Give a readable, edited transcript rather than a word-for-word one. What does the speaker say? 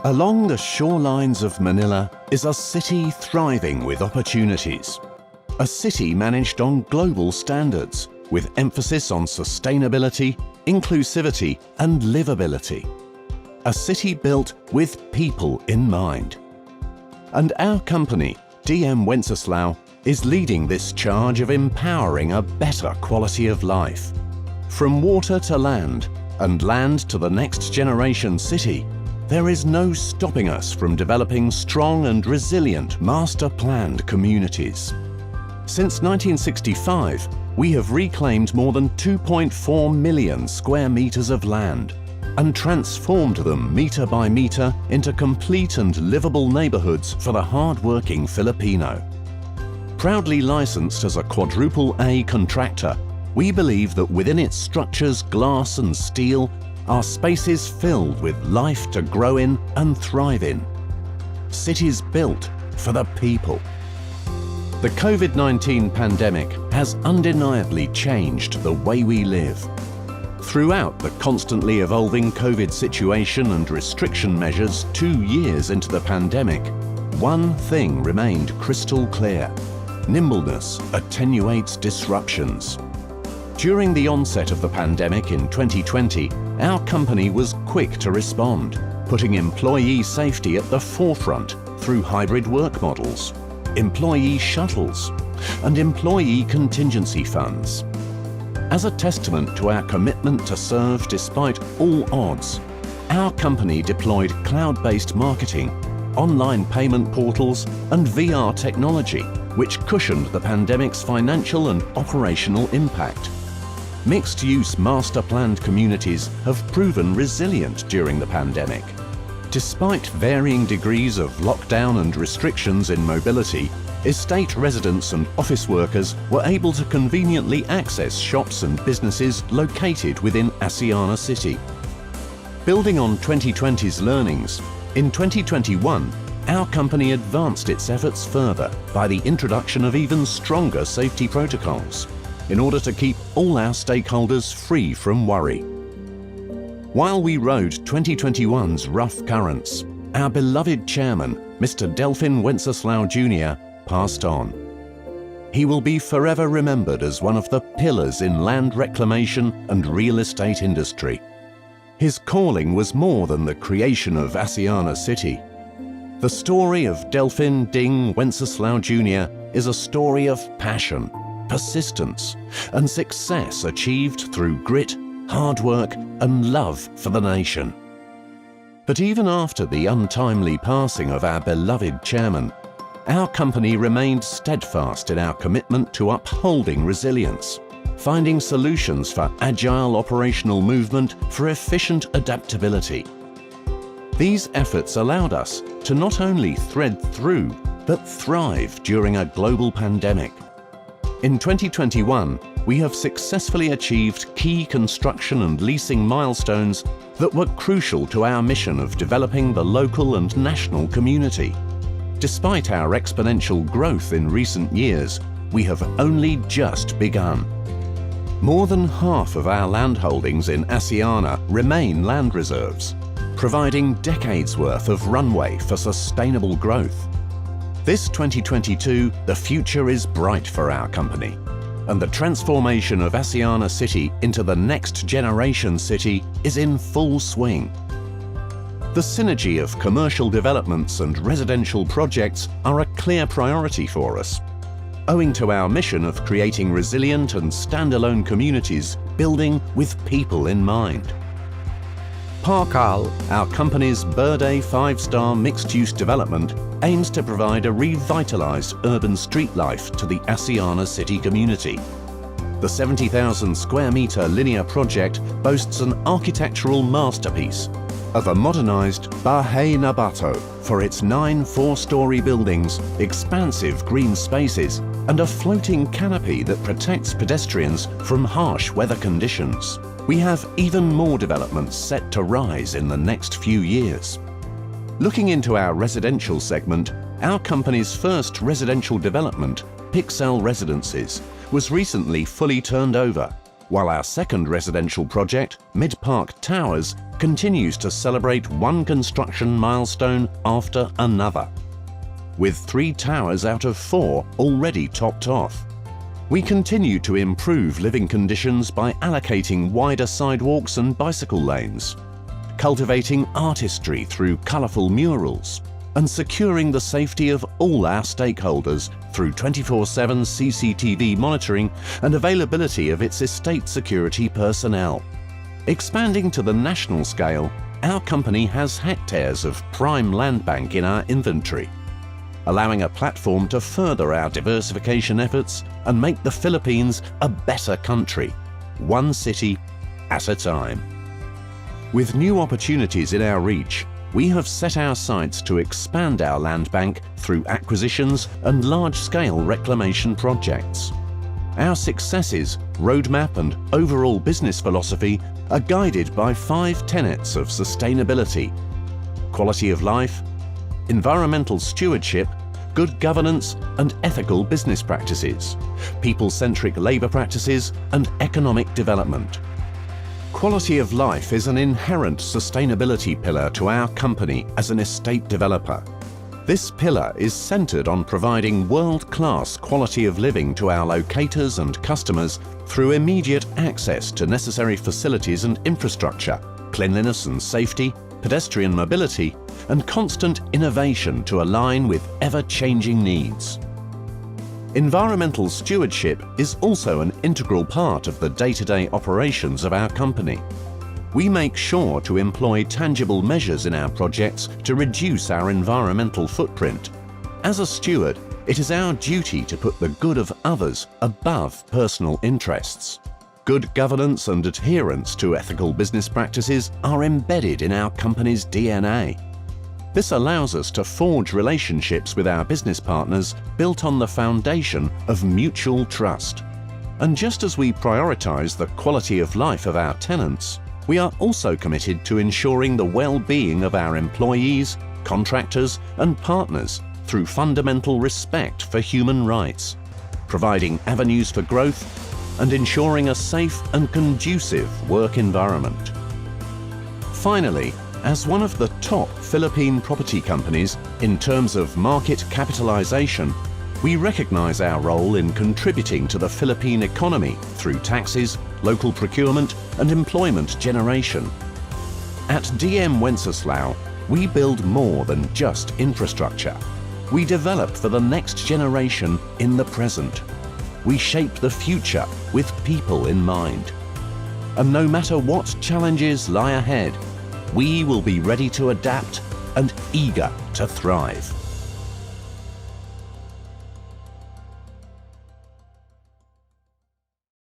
Along the shorelines of Manila is a city thriving with opportunities. A city managed on global standards, with emphasis on sustainability, inclusivity, and livability. A city built with people in mind. And our company, DMW, is leading this charge of empowering a better quality of life. From water to land, and land to the next generation city, there is no stopping us from developing strong and resilient master-planned communities. Since 1965, we have reclaimed more than 2.4 million square meters of land and transformed them meter by meter into complete and livable neighborhoods for the hard-working Filipino. Proudly licensed as a quadruple A contractor, we believe that within its structures, glass and steel, are spaces filled with life to grow in and thrive in. Cities built for the people. The COVID-19 pandemic has undeniably changed the way we live. Throughout the constantly evolving COVID situation and restriction measures 2 years into the pandemic, one thing remained crystal clear: nimbleness attenuates disruptions. During the onset of the pandemic in 2020, our company was quick to respond, putting employee safety at the forefront through hybrid work models, employee shuttles, and employee contingency funds. As a testament to our commitment to serve despite all odds, our company deployed cloud-based marketing, online payment portals, and VR technology, which cushioned the pandemic's financial and operational impact. Mixed-use master-planned communities have proven resilient during the pandemic. Despite varying degrees of lockdown and restrictions in mobility, estate residents and office workers were able to conveniently access shops and businesses located within Asiana City. Building on 2020's learnings, in 2021, our company advanced its efforts further by the introduction of even stronger safety protocols, in order to keep all our stakeholders free from worry. While we rode 2021's rough currents, our beloved chairman, Mr. Delfin Wenceslao Jr., passed on. He will be forever remembered as one of the pillars in land reclamation and real estate industry. His calling was more than the creation of Asiana City. The story of Delfin Ding Wenceslao Jr. is a story of passion, persistence, and success achieved through grit, hard work, and love for the nation. But even after the untimely passing of our beloved chairman, our company remained steadfast in our commitment to upholding resilience, finding solutions for agile operational movement for efficient adaptability. These efforts allowed us to not only thread through, but thrive during a global pandemic. In 2021, we have successfully achieved key construction and leasing milestones that were crucial to our mission of developing the local and national community. Despite our exponential growth in recent years, we have only just begun. More than half of our land holdings in Asiana remain land reserves, providing decades worth of runway for sustainable growth. This 2022, the future is bright for our company, and the transformation of Asiana City into the next generation city is in full swing. The synergy of commercial developments and residential projects are a clear priority for us, owing to our mission of creating resilient and standalone communities, building with people in mind. Parkal, our company's Birthday 5-star mixed-use development, aims to provide a revitalized urban street life to the Asiana City community. The 70,000 square meter linear project boasts an architectural masterpiece of a modernized Bahay Nabato for its 9 4-story buildings, expansive green spaces, and a floating canopy that protects pedestrians from harsh weather conditions. We have even more developments set to rise in the next few years. Looking into our residential segment, our company's first residential development, Pixel Residences, was recently fully turned over, while our second residential project, Mid Park Towers, continues to celebrate one construction milestone after another, with 3 towers out of 4 already topped off. We continue to improve living conditions by allocating wider sidewalks and bicycle lanes, cultivating artistry through colourful murals, and securing the safety of all our stakeholders through 24/7 CCTV monitoring and availability of its estate security personnel. Expanding to the national scale, our company has hectares of prime land bank in our inventory, allowing a platform to further our diversification efforts and make the Philippines a better country, one city at a time. With new opportunities in our reach, we have set our sights to expand our land bank through acquisitions and large-scale reclamation projects. Our successes, roadmap and overall business philosophy are guided by 5 tenets of sustainability: quality of life, environmental stewardship, good governance and ethical business practices, people-centric labour practices and economic development. Quality of life is an inherent sustainability pillar to our company as an estate developer. This pillar is centred on providing world-class quality of living to our locators and customers through immediate access to necessary facilities and infrastructure, cleanliness and safety, pedestrian mobility, and constant innovation to align with ever-changing needs. Environmental stewardship is also an integral part of the day-to-day operations of our company. We make sure to employ tangible measures in our projects to reduce our environmental footprint. As a steward, it is our duty to put the good of others above personal interests. Good governance and adherence to ethical business practices are embedded in our company's DNA. This allows us to forge relationships with our business partners built on the foundation of mutual trust. And just as we prioritise the quality of life of our tenants, we are also committed to ensuring the well-being of our employees, contractors and partners through fundamental respect for human rights, providing avenues for growth and ensuring a safe and conducive work environment. Finally, as one of the top Philippine property companies in terms of market capitalization, we recognize our role in contributing to the Philippine economy through taxes, local procurement, and employment generation. At DM Wenceslao, we build more than just infrastructure. We develop for the next generation in the present. We shape the future with people in mind. And no matter what challenges lie ahead, we will be ready to adapt and eager to thrive.